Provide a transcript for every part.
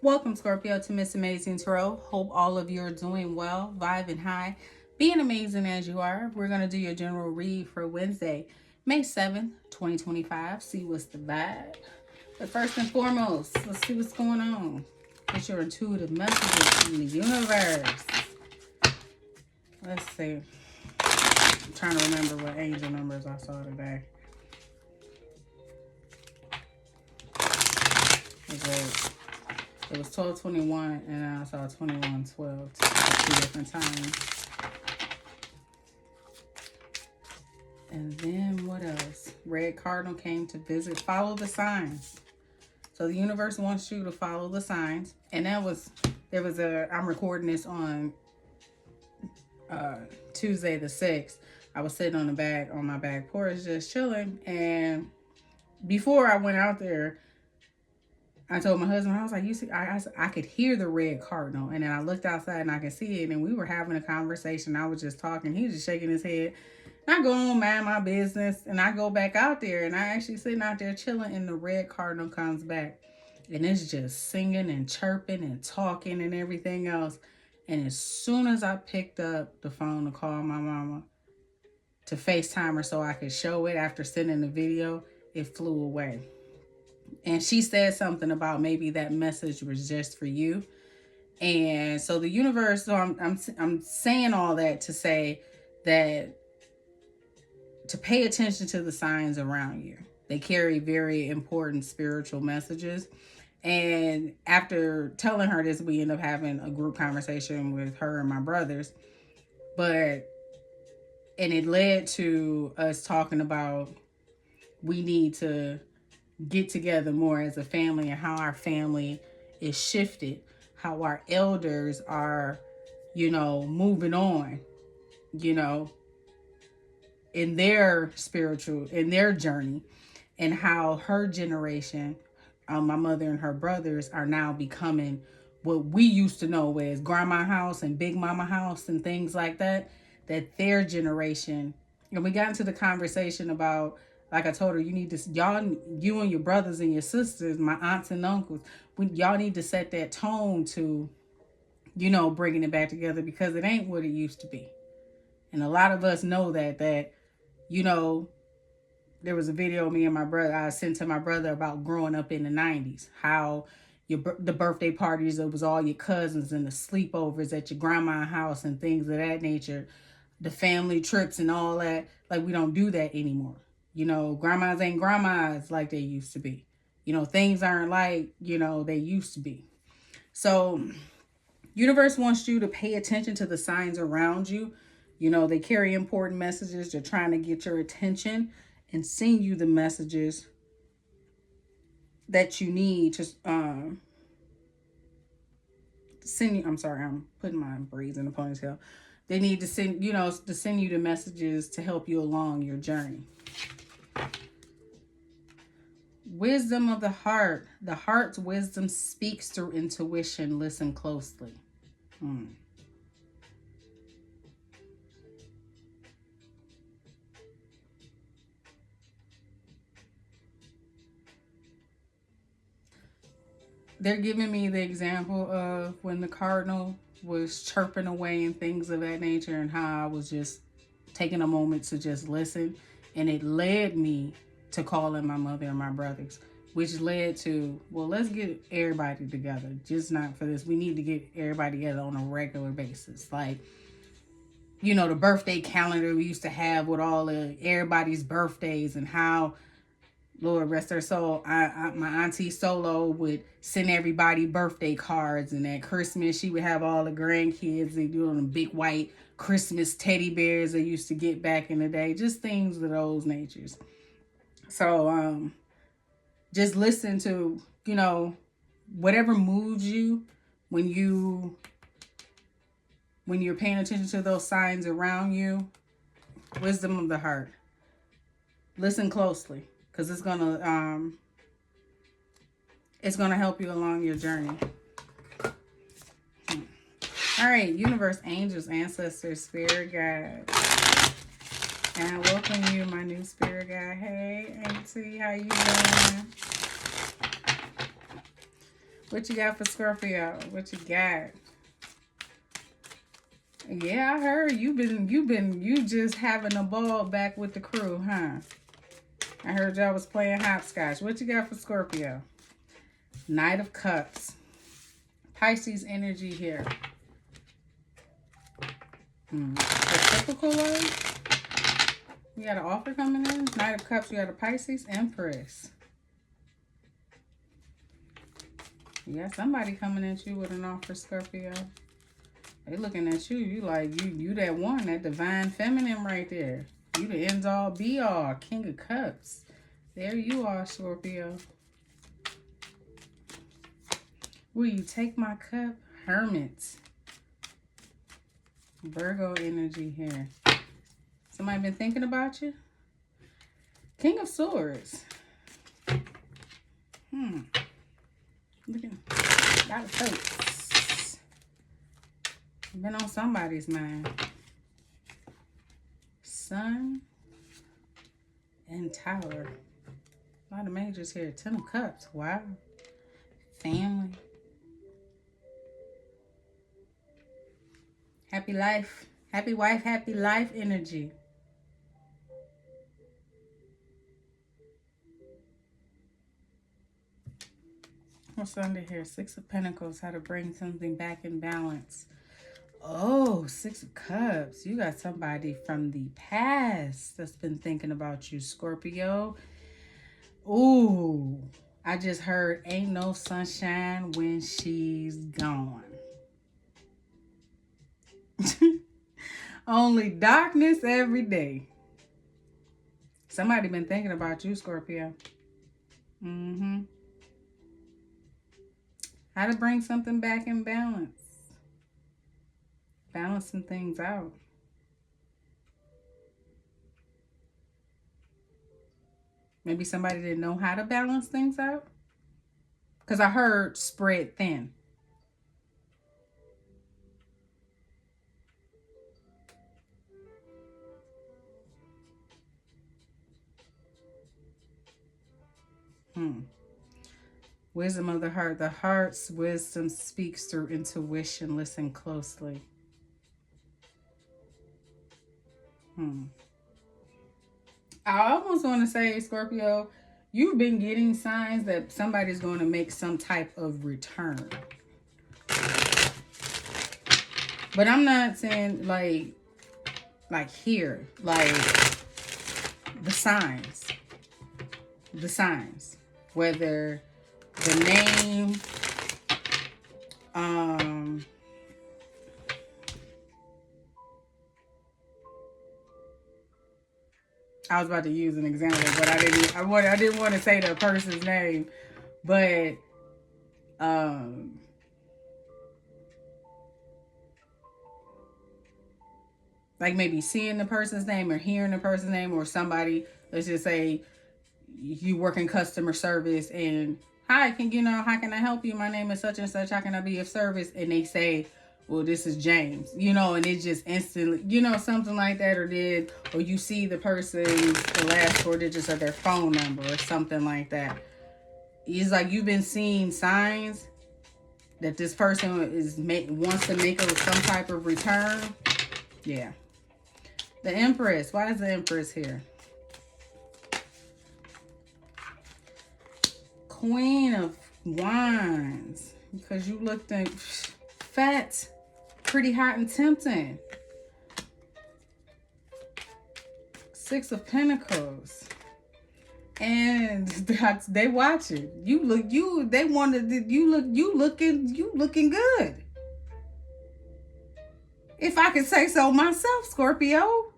Welcome, Scorpio, to Miss Amazing Tarot. Hope all of you are doing well, vibing high, being amazing as you are. We're going to do your general read for Wednesday, May 7th, 2025. See what's the vibe. But first and foremost, let's see what's going on. Get your intuitive messages from the universe. Let's see. I'm trying to remember what angel numbers I saw today. It was 1221 and I saw 2112 at 2 different times. And then what else? Red Cardinal came to visit. Follow the signs. So the universe wants you to follow the signs. And I'm recording this on Tuesday the 6th. I was sitting on my back porch just chilling. And before I went out there, I told my husband, I was like, you see, I could hear the red cardinal. And then I looked outside and I could see it. And we were having a conversation. I was just talking. He was just shaking his head. And I go on, mind my business. And I go back out there. And I actually sitting out there chilling. And the red cardinal comes back. And it's just singing and chirping and talking and everything else. And as soon as I picked up the phone to call my mama to FaceTime her so I could show it after sending the video, it flew away. And she said something about maybe that message was just for you. And so the universe, so I'm saying all that to say that to pay attention to the signs around you. They carry very important spiritual messages. And after telling her this, we end up having a group conversation with her and my brothers. And it led to us talking about we need to get together more as a family and how our family is shifted, how our elders are, moving on, in their journey, and how her generation, my mother and her brothers, are now becoming what we used to know as grandma house and big mama house and things like that their generation. And we got into the conversation about, like I told her, you and your brothers and your sisters, my aunts and uncles, y'all need to set that tone to, bringing it back together, because it ain't what it used to be. And a lot of us know that, there was a video me and my brother, I sent to my brother about growing up in the 90s, how the birthday parties, it was all your cousins and the sleepovers at your grandma's house and things of that nature, the family trips and all that. Like, we don't do that anymore. Grandmas ain't grandmas like they used to be. Things aren't like, they used to be. So universe wants you to pay attention to the signs around you. They carry important messages. They're trying to get your attention and send you the messages that you need to send you. I'm sorry, I'm putting my braids in a ponytail. They need to send you the messages to help you along your journey. Wisdom of the heart. The heart's wisdom speaks through intuition. Listen closely. They're giving me the example of when the cardinal was chirping away and things of that nature, and how I was just taking a moment to just listen. And it led me to calling my mother and my brothers, which led to, well, let's get everybody together. Just not for this. We need to get everybody together on a regular basis. Like, the birthday calendar we used to have with all of everybody's birthdays, and how, Lord rest her soul, my auntie Solo would send everybody birthday cards, and at Christmas she would have all the grandkids. They do them big white Christmas teddy bears they used to get back in the day, just things of those natures. So just listen to, whatever moves you when you're paying attention to those signs around you. Wisdom of the heart. Listen closely, because it's gonna help you along your journey. All right, universe, angels, ancestors, spirit guides. And I welcome you, my new spirit guide. Hey, Auntie, how you doing? What you got for Scorpio? What you got? Yeah, I heard you just having a ball back with the crew, huh? I heard y'all was playing hopscotch. What you got for Scorpio? Knight of Cups. Pisces energy here. Reciprocal love. You got an offer coming in. Knight of Cups. You got a Pisces Empress. You got somebody coming at you with an offer, Scorpio. They looking at you. You like you that one, that divine feminine right there. You the end all be all. King of Cups. There you are, Scorpio. Will you take my cup? Hermit. Virgo energy here. Somebody been thinking about you? King of Swords. Look at a lot of folks. Been on somebody's mind. Sun and Tower. A lot of majors here. 10 of Cups. Wow. Family. Happy life. Happy wife, happy life energy. What's under here? 6 of Pentacles. How to bring something back in balance. Oh, 6 of Cups. You got somebody from the past that's been thinking about you, Scorpio. Ooh, I just heard ain't no sunshine when she's gone. Only darkness every day. Somebody been thinking about you, Scorpio. How to bring something back in balance. Balance some things out. Maybe somebody didn't know how to balance things out. Because I heard spread thin. Wisdom of the heart. The heart's wisdom speaks through intuition. Listen closely. I almost want to say, Scorpio, you've been getting signs that somebody's going to make some type of return. But I'm not saying like here, like the signs. The signs. Whether the name, I was about to use an example, but I didn't want to say the person's name, but like maybe seeing the person's name or hearing the person's name, or somebody, let's just say you work in customer service and hi, how can I help you? My name is such and such. How can I be of service? And they say, well, this is James, and it just instantly, something like that, or you see the the last 4 digits of their phone number or something like that. It's like you've been seeing signs that this person wants to make some type of return. Yeah. The Empress. Why is the Empress here? Queen of Wands. Because you looked fat, pretty hot and tempting. 6 of Pentacles. And they watching. You looking good. If I could say so myself, Scorpio.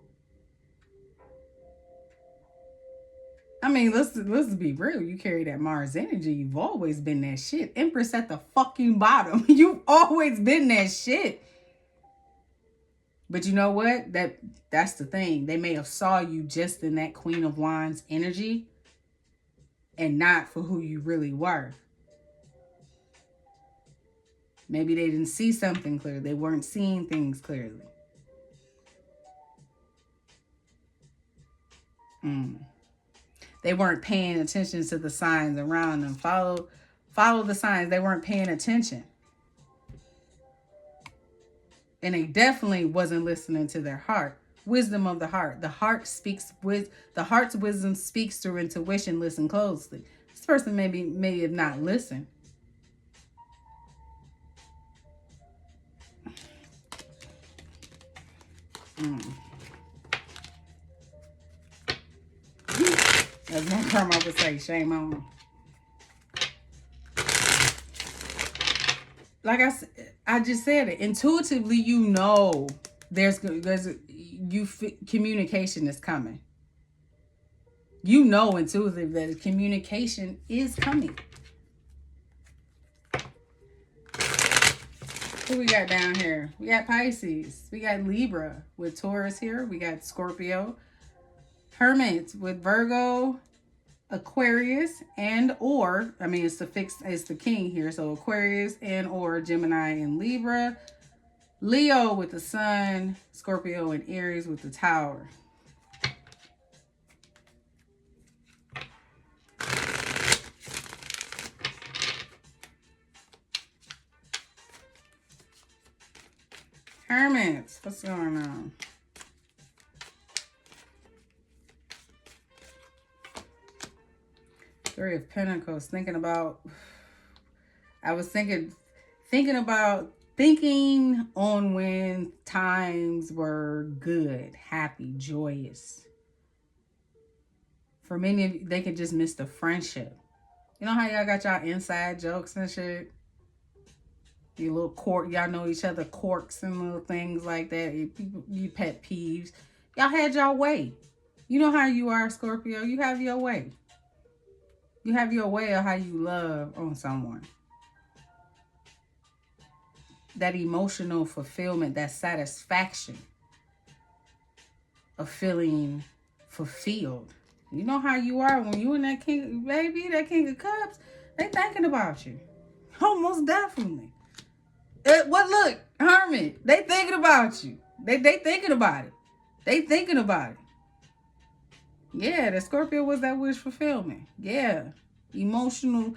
I mean, let's be real. You carry that Mars energy. You've always been that shit. Empress at the fucking bottom. You've always been that shit. But you know what? That's the thing. They may have saw you just in that Queen of Wands energy and not for who you really were. Maybe they didn't see something clear. They weren't seeing things clearly. They weren't paying attention to the signs around them. Follow Follow the signs. They weren't paying attention. And they definitely wasn't listening to their heart. Wisdom of the heart. The heart's wisdom speaks through intuition. Listen closely. This person may have not listened. As my grandma would say, shame on them. Like I just said it. Intuitively, you know communication is coming. You know intuitively that communication is coming. Who we got down here? We got Pisces. We got Libra with Taurus here. We got Scorpio. Hermit with Virgo, Aquarius, and or, I mean, it's the king here. So Aquarius and or Gemini and Libra. Leo with the Sun. Scorpio and Aries with the Tower. Hermits, what's going on? Three of Pentacles, thinking on when times were good, happy, joyous. For many of you, they could just miss the friendship. You know how y'all got y'all inside jokes and shit? You little y'all know each other, quirks and little things like that. You pet peeves. Y'all had your way. You know how you are, Scorpio. You have your way. You have your way of how you love on someone. That emotional fulfillment, that satisfaction of feeling fulfilled. You know how you are when you and that king, baby, that king of cups, they thinking about you. Almost definitely. Look, Hermit, they thinking about you. They thinking about it. They thinking about it. Yeah, the Scorpio was that wish fulfillment. Yeah. Emotional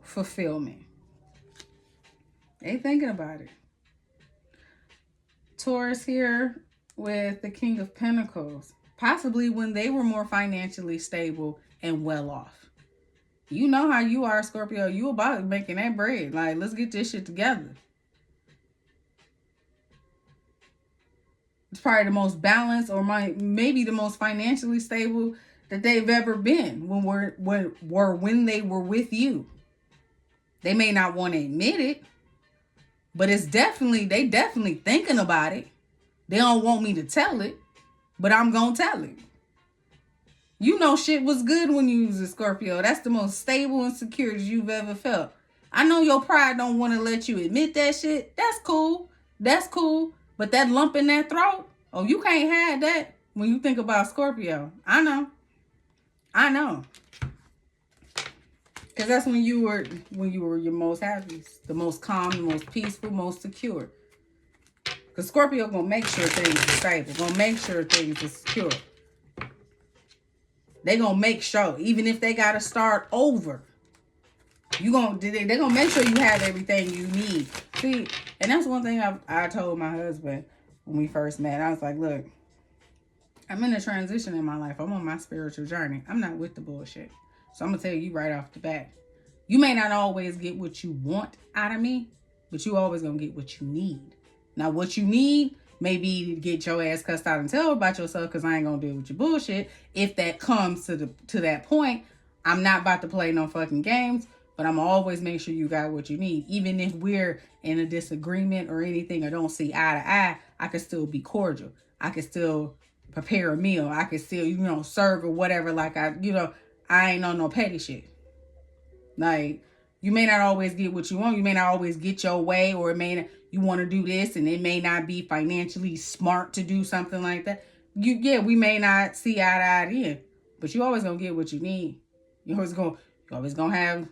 fulfillment. They thinking about it. Taurus here with the King of Pentacles. Possibly when they were more financially stable and well off. You know how you are, Scorpio. You about making that bread. Like, let's get this shit together. It's probably the most balanced or maybe the most financially stable that they've ever been when they were with you. They may not want to admit it, but they definitely thinking about it. They don't want me to tell it, but I'm gonna tell it. You know shit was good when you was a Scorpio. That's the most stable and secure you've ever felt. I know your pride don't want to let you admit that shit. That's cool. That's cool. But that lump in that throat, oh, you can't have that when you think about Scorpio. I know. Because that's when you were your most happiest, the most calm, the most peaceful, most secure. Because Scorpio gonna make sure things are stable, gonna make sure things are secure. They gonna make sure, even if they gotta start over, they gonna make sure you have everything you need. See, and that's one thing I told my husband when we first met. I was like, look, I'm in a transition in my life. I'm on my spiritual journey. I'm not with the bullshit. So I'm gonna tell you right off the bat. You may not always get what you want out of me, but you always gonna get what you need. Now, what you need may be to get your ass cussed out and tell about yourself, because I ain't gonna deal with your bullshit. If that comes to that point, I'm not about to play no fucking games, but I'm always make sure you got what you need. Even if we're in a disagreement or anything or don't see eye to eye, I can still be cordial. I can still prepare a meal. I can still, serve or whatever. Like I ain't on no petty shit. Like, you may not always get what you want. You may not always get your way, or you want to do this and it may not be financially smart to do something like that. We may not see eye to eye then, but you always gonna get what you need. You always gonna have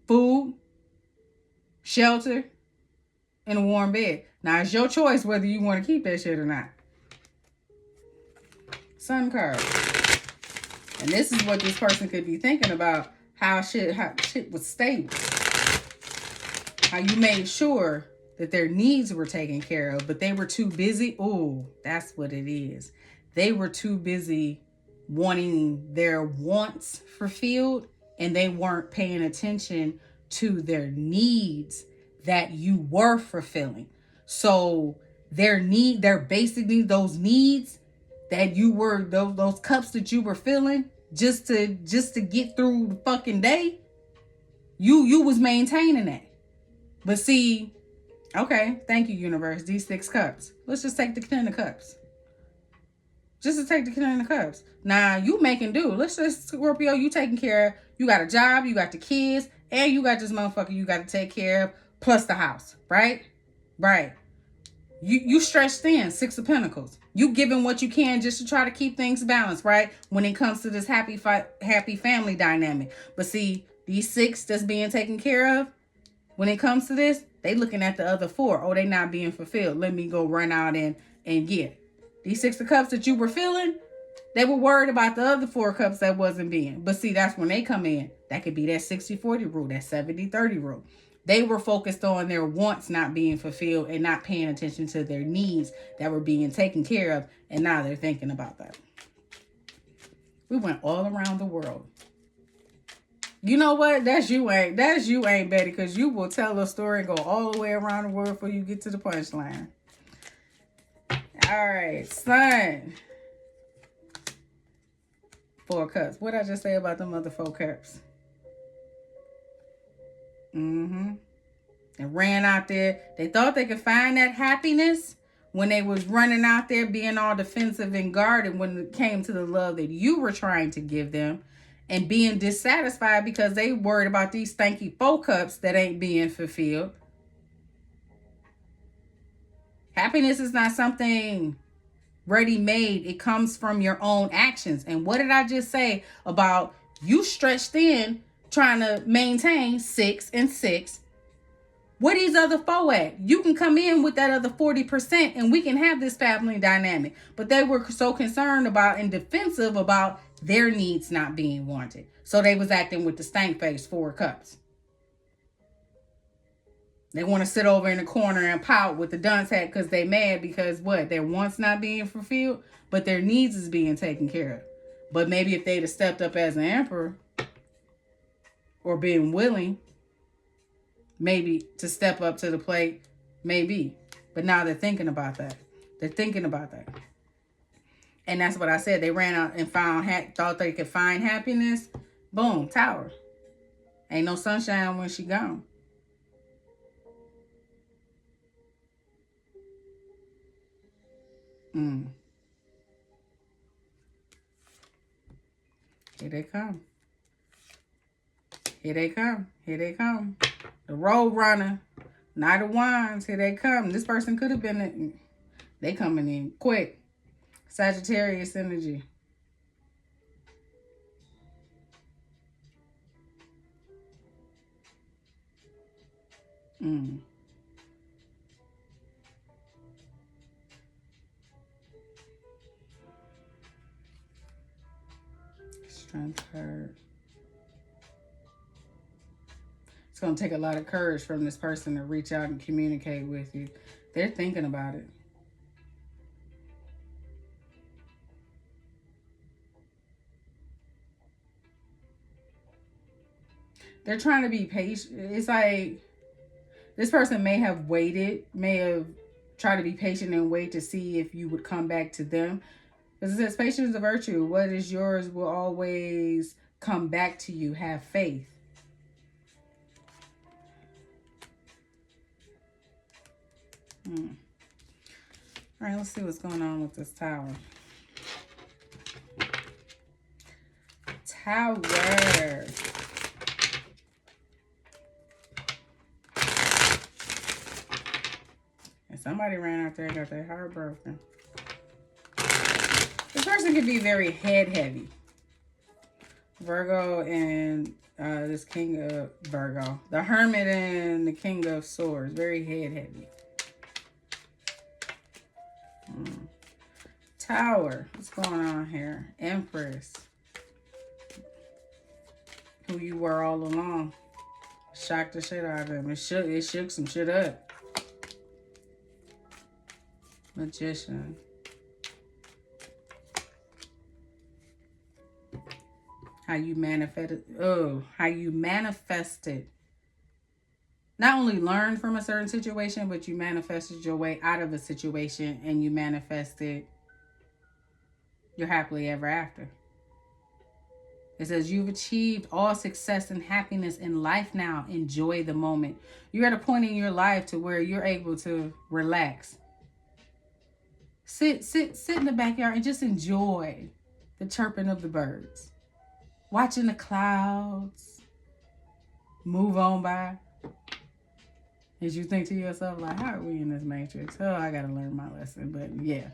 food, shelter, and a warm bed. Now, it's your choice whether you want to keep that shit or not. Sun card. And this is what this person could be thinking about. How shit was stable. How you made sure that their needs were taken care of, but they were too busy. Oh, that's what it is. They were too busy wanting their wants fulfilled, and they weren't paying attention to their needs that you were fulfilling. So their basic needs, those needs that you were, those cups that you were filling just to get through the fucking day, you was maintaining that. But see, okay, thank you, universe. These 6 cups. Let's just take the 10 of cups. Just to take the 10 of cups. Now, you making do. Let's just, Scorpio, you taking care of. You got a job, you got the kids, and you got this motherfucker you got to take care of, plus the house, right? Right. You stretched thin, 6 of Pentacles. You giving what you can just to try to keep things balanced, right? When it comes to this happy family dynamic. But see, these 6 that's being taken care of, when it comes to this, they looking at the other 4. Oh, they not being fulfilled. Let me go run out and get. These 6 of cups that you were filling, they were worried about the other 4 cups that wasn't being. But see, that's when they come in. That could be that 60-40 rule, that 70-30 rule. They were focused on their wants not being fulfilled and not paying attention to their needs that were being taken care of. And now they're thinking about that. We went all around the world. You know what? That's you, ain't Betty, because you will tell a story and go all the way around the world before you get to the punchline. All right, Sun. 4 cups. What did I just say about them other 4 cups? And ran out there. They thought they could find that happiness when they was running out there being all defensive and guarded when it came to the love that you were trying to give them. And being dissatisfied because they worried about these stanky 4 cups that ain't being fulfilled. Happiness is not something ready-made. It comes from your own actions. And what did I just say about you stretched thin trying to maintain 6 and 6? Where these other 4 at? You can come in with that other 40% and we can have this family dynamic. But they were so concerned about and defensive about their needs not being wanted. So they was acting with the stank face 4 cups. They want to sit over in the corner and pout with the dunce hat because they mad because what? Their wants not being fulfilled, but their needs is being taken care of. But maybe if they'd have stepped up as an emperor or been willing, maybe to step up to the plate, maybe. But now they're thinking about that. They're thinking about that. And that's what I said. They ran out and thought they could find happiness. Boom, Tower. Ain't no sunshine when she gone. Here they come. Here they come. Here they come. The Road Runner. Knight of Wands. Here they come. This person could have been... They coming in quick. Sagittarius energy. Strength, courage. It's going to take a lot of courage from this person to reach out and communicate with you. They're thinking about it. They're trying to be patient. It's like this person may have waited, may have tried to be patient and wait to see if you would come back to them. Because it says patience is a virtue. What is yours will always come back to you. Have faith. All right, let's see what's going on with this Tower. Tower. And somebody ran out there and got their heart broken. This person could be very head heavy. Virgo and this King of Virgo. The Hermit and the King of Swords. Very head heavy. Tower. What's going on here? Empress. who you were all along. Shocked the shit out of them. It shook some shit up. Magician. How you manifested. Oh, how you manifested. Not only learned from a certain situation, but you manifested your way out of a situation, and you manifested your happily ever after. It says you've achieved all success and happiness in life now. Enjoy the moment. You're at a point in your life to where you're able to relax. Sit in the backyard and just enjoy the chirping of the birds. Watching the clouds move on by. As you think to yourself, like, how are we in this matrix? Oh, I gotta learn my lesson. But yeah.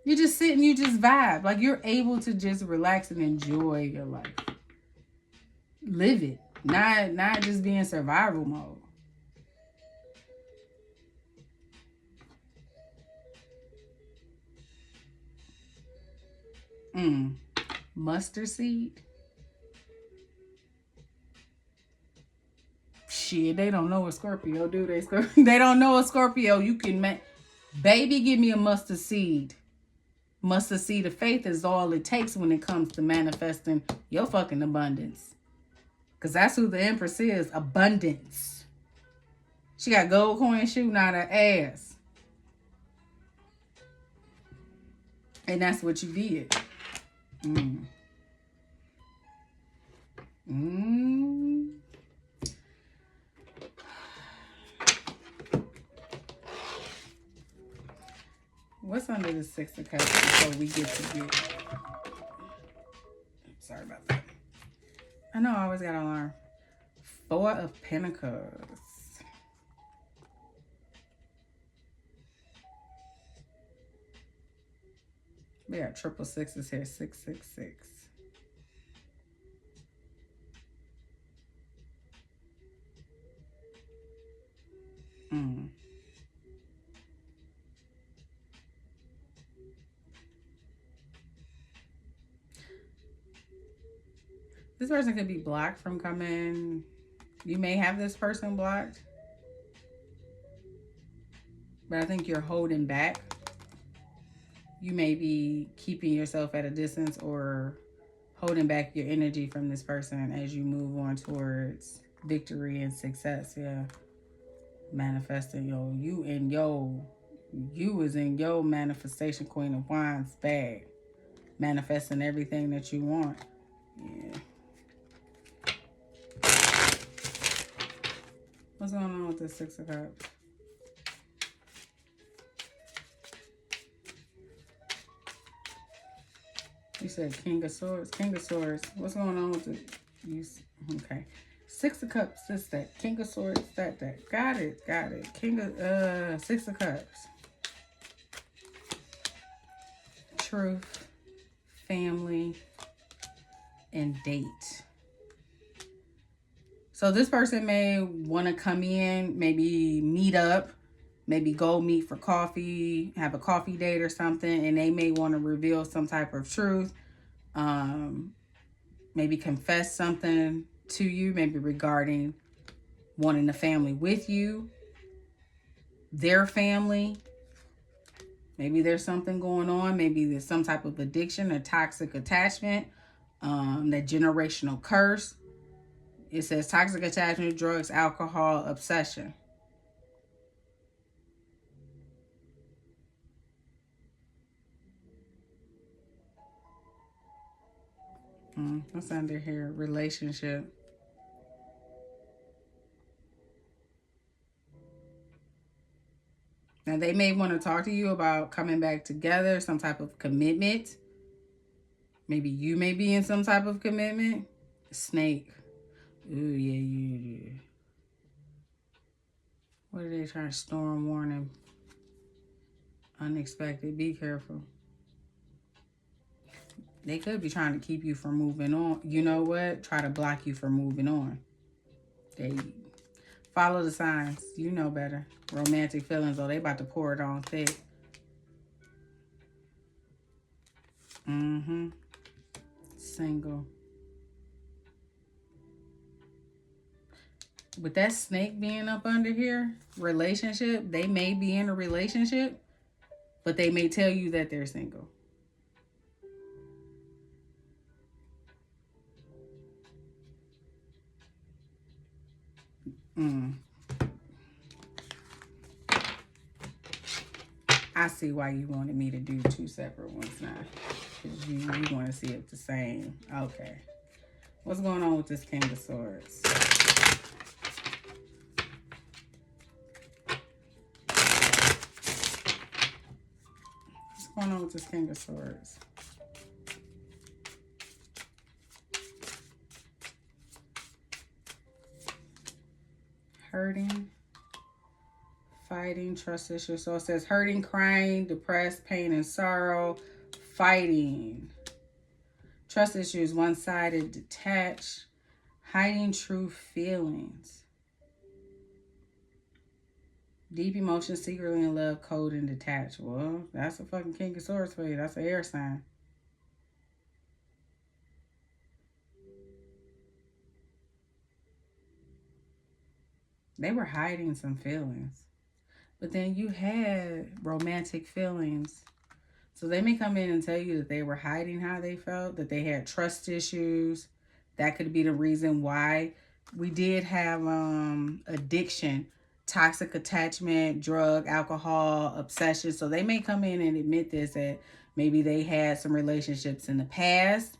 You just sit and you just vibe. Like, you're able to just relax and enjoy your life. Live it. Not just be in survival mode. Mustard seed. Shit, they don't know a Scorpio, do they? They don't know a Scorpio. You can baby, give me a mustard seed. Mustard seed of faith is all it takes when it comes to manifesting your fucking abundance. Because that's who the Empress is. Abundance. She got gold coins shooting out her ass. And that's what you did. What's under the Six of Cups before we get to you? Sorry about that. I know I always got an alarm. Four of Pentacles. We got triple sixes here. 666. This person could be blocked from coming. You may have this person blocked. But I think you're holding back. You may be keeping yourself at a distance or holding back your energy from this person as you move on towards victory and success. Yeah. Manifesting, you is in your manifestation Queen of Wands bag. Manifesting everything that you want. Yeah. What's going on with the Six of Cups? You said King of Swords. King of Swords. What's going on with the... Okay. Six of Cups. This, that. King of Swords. That. Got it. King of... Six of Cups. Truth. Family. And date. So this person may want to come in, maybe meet up, maybe go meet for coffee, have a coffee date or something, and they may want to reveal some type of truth, maybe confess something to you, maybe regarding wanting a family with you, their family. Maybe there's something going on. Maybe there's some type of addiction or toxic attachment, that generational curse. It says toxic attachment, drugs, alcohol, obsession. What's under here? Relationship. Now, they may want to talk to you about coming back together, some type of commitment. Maybe you may be in some type of commitment. Snake. Ooh, yeah. What are they trying to storm warning? Unexpected. Be careful. They could be trying to keep you from moving on. You know what? Try to block you from moving on. They follow the signs. You know better. Romantic feelings, though. They about to pour it on thick. Single. With that snake being up under here, relationship, they may be in a relationship, but they may tell you that they're single. I see why you wanted me to do two separate ones now. Because you want to see it the same. Okay. What's going on with this King of Swords? What's going on with this King of Swords? Hurting, fighting, trust issues. So it says hurting, crying, depressed, pain and sorrow, fighting, trust issues, one-sided, detached, hiding true feelings, deep emotions, secretly in love, cold and detached. Well, that's a fucking King of Swords for you. That's an air sign. They were hiding some feelings. But then you had romantic feelings. So they may come in and tell you that they were hiding how they felt, that they had trust issues. That could be the reason why. We did have addiction, toxic attachment, drug, alcohol, obsession. So they may come in and admit this, that maybe they had some relationships in the past.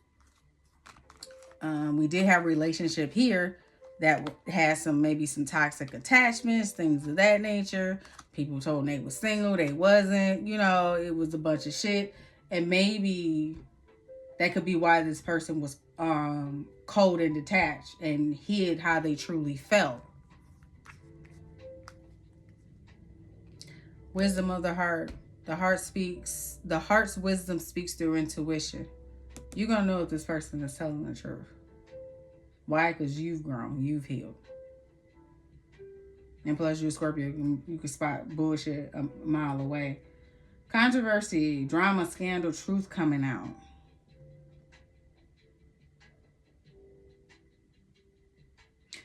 We did have a relationship here that had maybe some toxic attachments, things of that nature. People told them they were single, they wasn't. You know, it was a bunch of shit. And maybe that could be why this person was cold and detached and hid how they truly felt. Wisdom of the heart. The heart's wisdom speaks through intuition. You're going to know if this person is telling the truth. Why? Because you've grown. You've healed. And plus, you're a Scorpio. You can spot bullshit a mile away. Controversy, drama, scandal, truth coming out.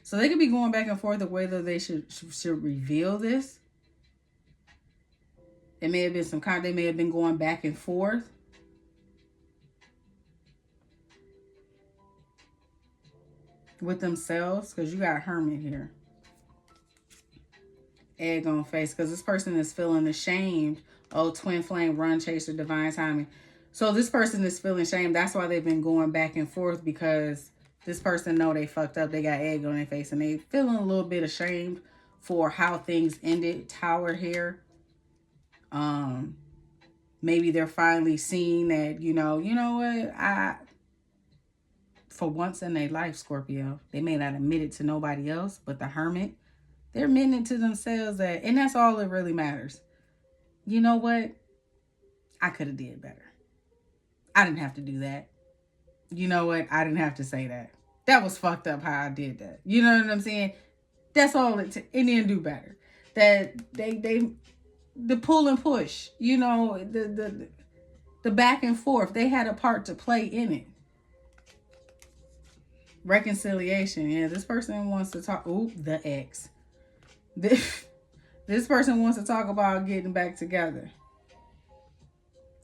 So they could be going back and forth of whether they should reveal this. It may have been they may have been going back and forth. With themselves, because you got Hermit here. Egg on face, because this person is feeling ashamed. Oh, twin flame, run, chaser, divine timing. So this person is feeling shame. That's why they've been going back and forth, because this person know they fucked up. They got egg on their face, and they feeling a little bit ashamed for how things ended. Tower here. Maybe they're finally seeing that, you know what, for once in their life, Scorpio, they may not admit it to nobody else, but the Hermit, they're admitting it to themselves that, and that's all that really matters. You know what? I could have did better. I didn't have to do that. You know what? I didn't have to say that. That was fucked up how I did that. You know what I'm saying? That's all it didn't do better. That the pull and push, you know, the back and forth, they had a part to play in it. Reconciliation. Yeah, this person wants to talk. Ooh, the ex. This person wants to talk about getting back together.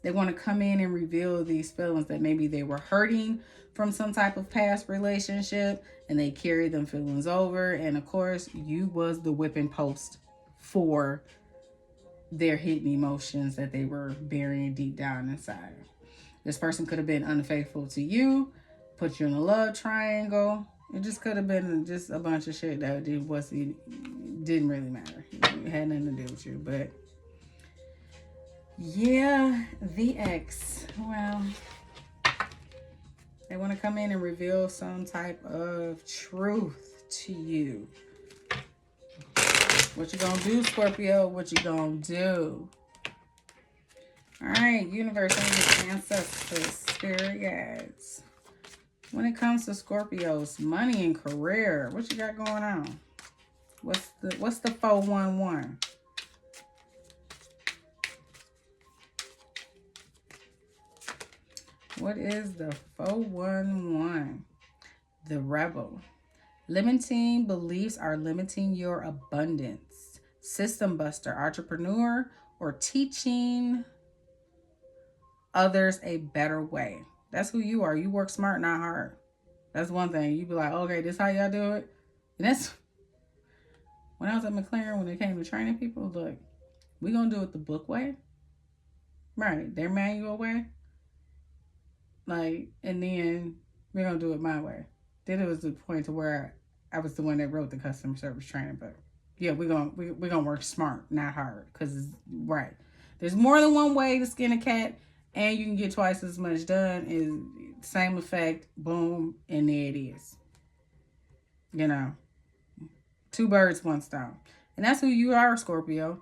They want to come in and reveal these feelings that maybe they were hurting from some type of past relationship and they carried them feelings over. And of course, you was the whipping post for their hidden emotions that they were burying deep down inside. This person could have been unfaithful to you, put you in a love triangle. It just could have been just a bunch of shit that didn't really matter. It had nothing to do with you. But yeah, the ex. Well, they want to come in and reveal some type of truth to you. What you gonna do, Scorpio? What you gonna do? All right, universe, ancestors, spirit guides. When it comes to Scorpios, money and career, what you got going on? What's the 411? What is the 411? The rebel. Limiting beliefs are limiting your abundance. System buster, entrepreneur, or teaching others a better way. That's who you are. You work smart, not hard. That's one thing. You be like, okay, this how y'all do it. And that's when I was at McLaren, when it came to training people, look, we gonna do it the book way. Right. Their manual way. Like, and then we're gonna do it my way. Then it was the point to where I was the one that wrote the customer service training book. Yeah, we're gonna work smart, not hard, because right. There's more than one way to skin a cat, and you can get twice as much done. Is same effect, boom, and there it is. You know, two birds, one stone, and that's who you are, Scorpio.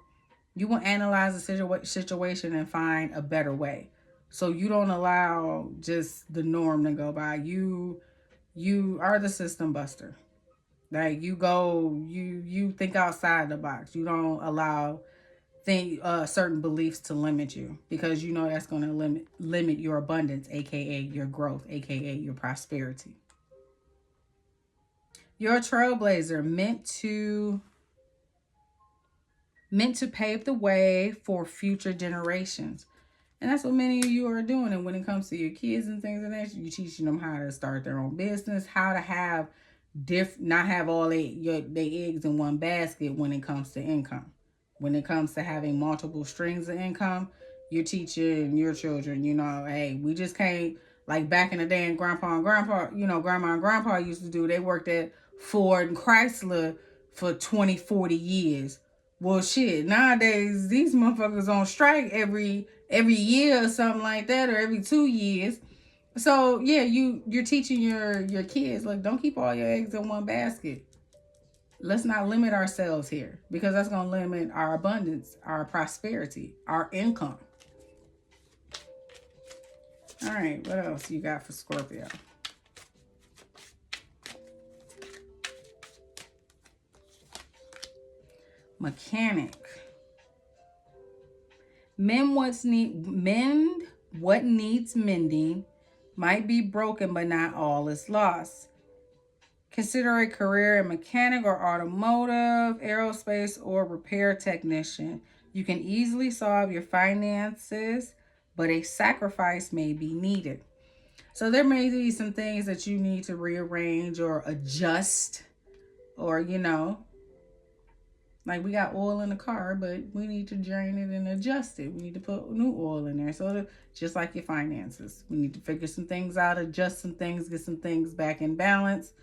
You will analyze the situation and find a better way. So you don't allow just the norm to go by. You are the system buster. Like you think outside the box. You don't allow certain beliefs to limit you, because you know that's going to limit your abundance, aka your growth, aka your prosperity. You're a trailblazer, meant to pave the way for future generations. And that's what many of you are doing. And when it comes to your kids and things like that, you're teaching them how to start their own business, how to have not have all their eggs in one basket when it comes to income. When it comes to having multiple streams of income, you're teaching your children, hey, we just can't, like back in the day, and grandma and grandpa used to do, they worked at Ford and Chrysler for 20, 40 years. Well, shit, nowadays, these motherfuckers on strike every year or something like that, or every 2 years. So, yeah, you're teaching your kids, like, don't keep all your eggs in one basket. Let's not limit ourselves here, because that's going to limit our abundance, our prosperity, our income. All right, what else you got for Scorpio? Mechanic. Mend what needs mending. Might be broken, but not all is lost. Consider a career in mechanic or automotive, aerospace, or repair technician. You can easily solve your finances, but a sacrifice may be needed. So there may be some things that you need to rearrange or adjust, or, like we got oil in the car, but we need to drain it and adjust it. We need to put new oil in there. So just like your finances, we need to figure some things out, adjust some things, get some things back in balance.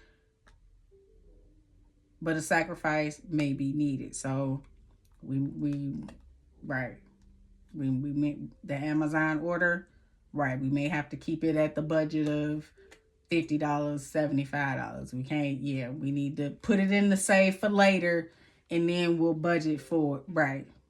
But a sacrifice may be needed. So we made the Amazon order. Right. We may have to keep it at the budget of $50, $75. We can't, we need to put it in the safe for later, and then we'll budget for it.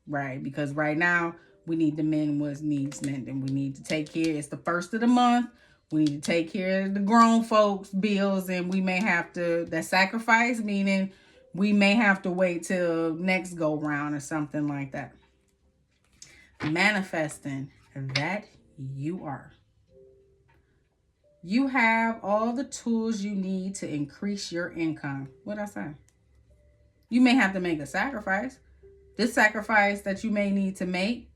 Right. Because right now we need to mend what needs mending. We need to take care. It's the first of the month. We need to take care of the grown folks' bills, and we may have to, that sacrifice, meaning we may have to wait till next go round or something like that. Manifesting, that you are. You have all the tools you need to increase your income. What'd I say? You may have to make a sacrifice. This sacrifice that you may need to make,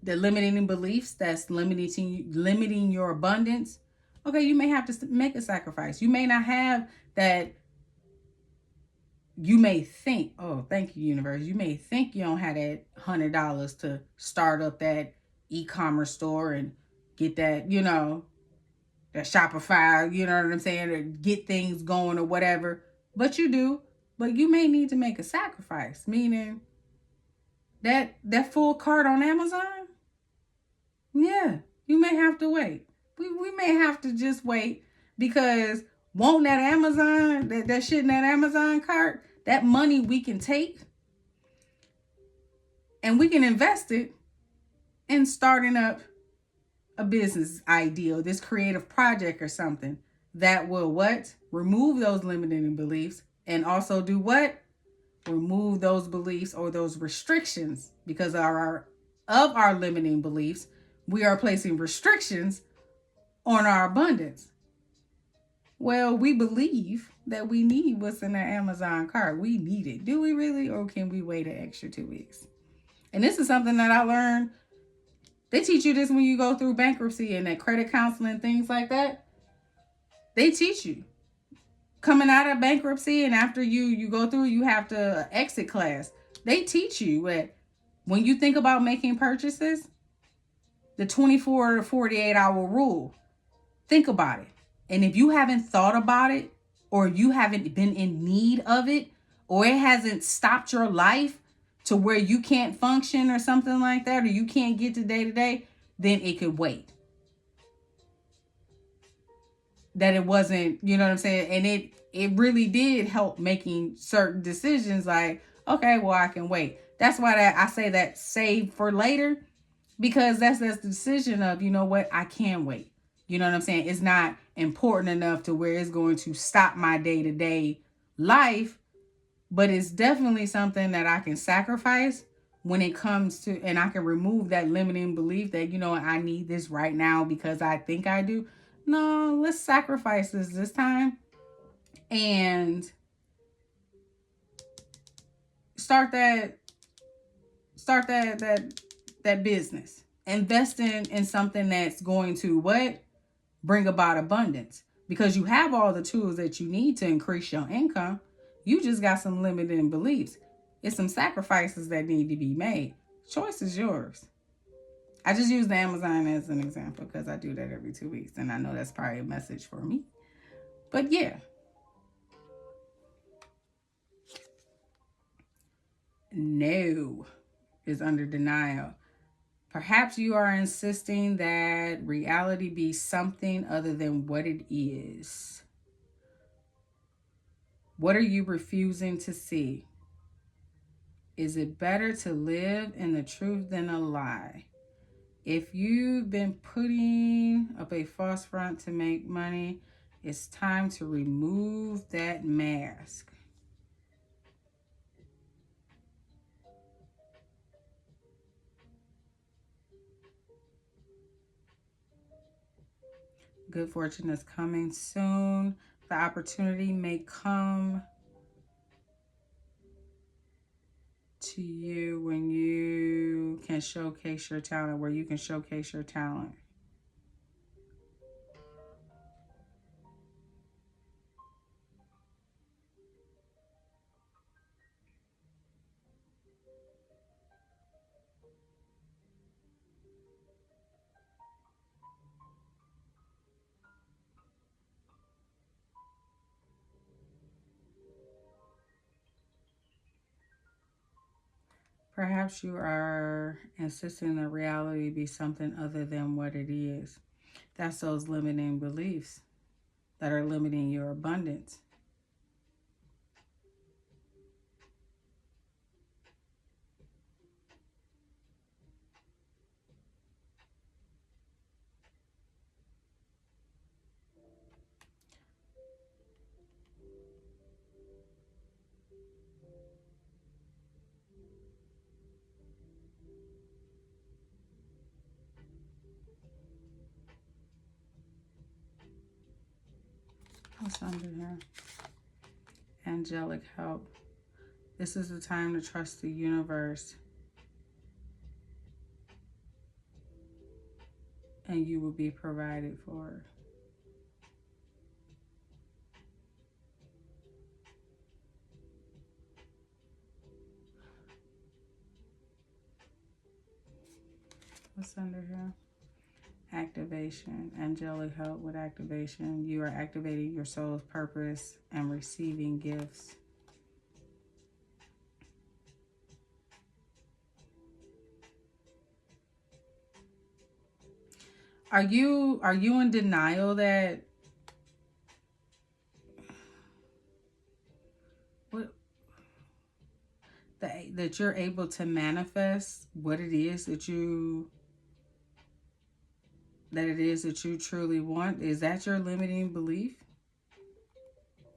the limiting beliefs that's limiting your abundance. Okay, you may have to make a sacrifice. You may not have that. You may think, oh, thank you, universe. You may think you don't have that $100 to start up that e-commerce store and get that, that Shopify, you know what I'm saying, or get things going or whatever. But you do. But you may need to make a sacrifice, meaning that full cart on Amazon, you may have to wait. We may have to just wait, because won't that Amazon, that shit in that Amazon cart, that money we can take and we can invest it in starting up a business idea, this creative project or something that will what? Remove those limiting beliefs, and also do what? Remove those beliefs or those restrictions, because of our limiting beliefs, we are placing restrictions on our abundance. Well, we believe that we need what's in our Amazon cart. We need it. Do we really, or can we wait an extra 2 weeks? And this is something that I learned. They teach you this when you go through bankruptcy and that credit counseling, things like that. They teach you coming out of bankruptcy, and after you go through, you have to exit class. They teach you that when you think about making purchases, the 24 to 48 hour rule. Think about it. And if you haven't thought about it, or you haven't been in need of it, or it hasn't stopped your life to where you can't function or something like that, or you can't get to day to day, then it could wait. That it wasn't, you know what I'm saying? And it really did help making certain decisions like, okay, well, I can wait. That's why I say that save for later, because that's the decision of, you know what, I can wait. You know what I'm saying? It's not important enough to where it's going to stop my day-to-day life, but it's definitely something that I can sacrifice when it comes to, and I can remove that limiting belief that, you know, I need this right now because I think I do. No, let's sacrifice this time and start that business. Invest in something that's going to what? Bring about abundance, because you have all the tools that you need to increase your income. You just got some limiting beliefs. It's some sacrifices that need to be made. Choice is yours. I just use the Amazon as an example because I do that every 2 weeks, and I know that's probably a message for me. But yeah. No is under denial. Perhaps you are insisting that reality be something other than what it is. What are you refusing to see? Is it better to live in the truth than a lie? If you've been putting up a false front to make money, it's time to remove that mask. Good fortune is coming soon. The opportunity may come to you when you can showcase your talent, where you can showcase your talent. Perhaps you are insisting that reality be something other than what it is. That's those limiting beliefs that are limiting your abundance. What's under here? Angelic help. This is the time to trust the universe, and you will be provided for. What's under here? Activation. Angelic help with activation. You are activating your soul's purpose and receiving gifts. Are you in denial that that you're able to manifest what it is that you truly want? Is that your limiting belief?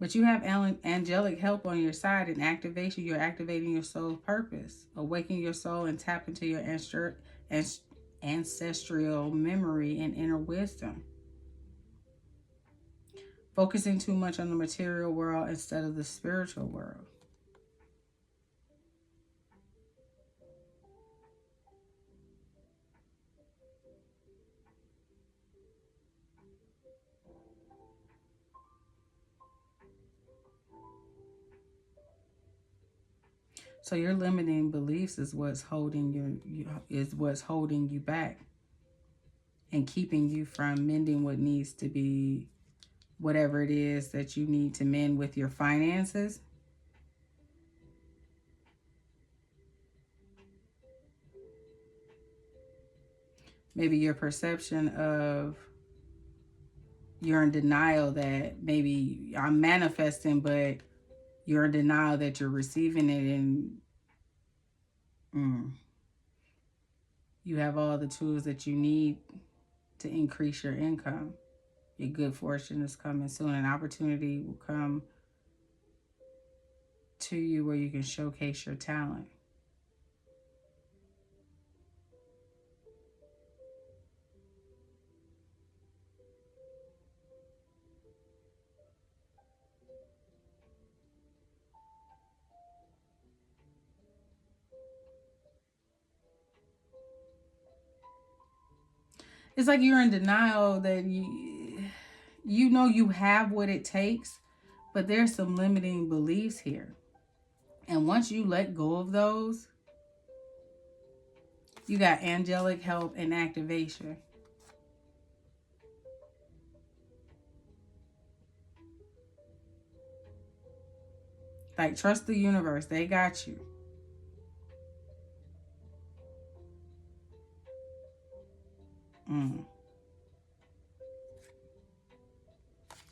But you have angelic help on your side. In activation, you're activating your soul's purpose, awaken your soul and tap into your ancestral memory and inner wisdom. Focusing too much on the material world instead of the spiritual world. So your limiting beliefs is what's holding you back and keeping you from mending what needs to be, whatever it is that you need to mend with your finances. Maybe your perception of, you're in denial that maybe I'm manifesting, but you're in denial that you're receiving it, and you have all the tools that you need to increase your income. Your good fortune is coming soon. An opportunity will come to you where you can showcase your talent. It's like you're in denial that you know you have what it takes, but there's some limiting beliefs here. And once you let go of those, you got angelic help and activation. Like, trust the universe. They got you.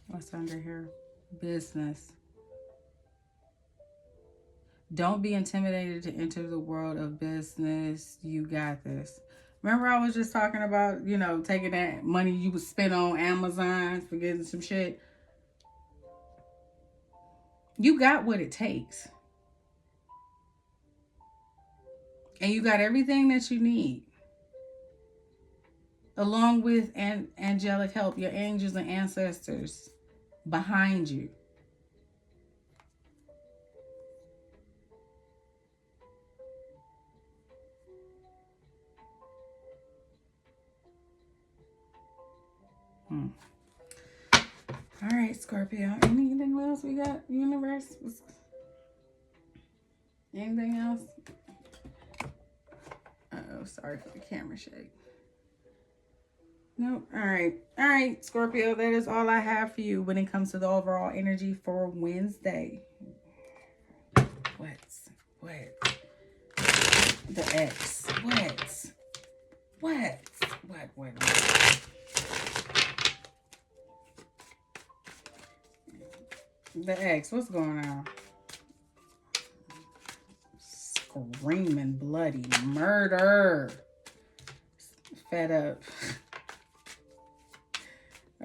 What's under here? Business. Don't be intimidated to enter the world of business. You got this. Remember I was just talking about, taking that money you would spend on Amazon for getting some shit? You got what it takes. And you got everything that you need. Along with angelic help, your angels and ancestors behind you. All right, Scorpio. Anything else we got, universe? Anything else? Uh-oh, sorry for the camera shake. Nope. All right, Scorpio. That is all I have for you when it comes to the overall energy for Wednesday. What? The X. What? The X. What's going on? Screaming bloody murder. Fed up.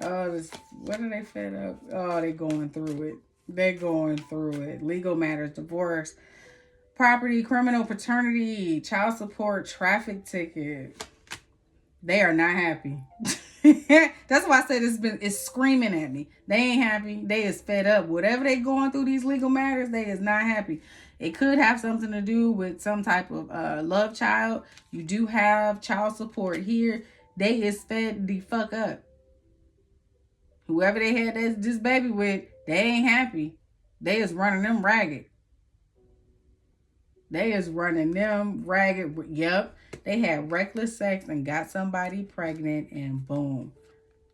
Oh, what are they fed up? Oh, they're going through it. Legal matters, divorce, property, criminal paternity, child support, traffic ticket. They are not happy. That's why I said it's screaming at me. They ain't happy. They is fed up. Whatever they going through these legal matters, they is not happy. It could have something to do with some type of love child. You do have child support here. They is fed the fuck up. Whoever they had this baby with, they ain't happy. They is running them ragged. Yep. They had reckless sex and got somebody pregnant, and boom,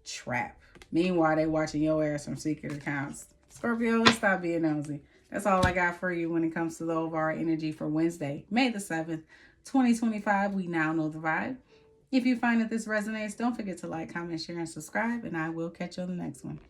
trap. Meanwhile, they watching your ass from secret accounts. Scorpio, let's stop being nosy. That's all I got for you when it comes to the overall energy for Wednesday, May the 7th, 2025. We now know the vibe. If you find that this resonates, don't forget to like, comment, share, and subscribe, and I will catch you on the next one.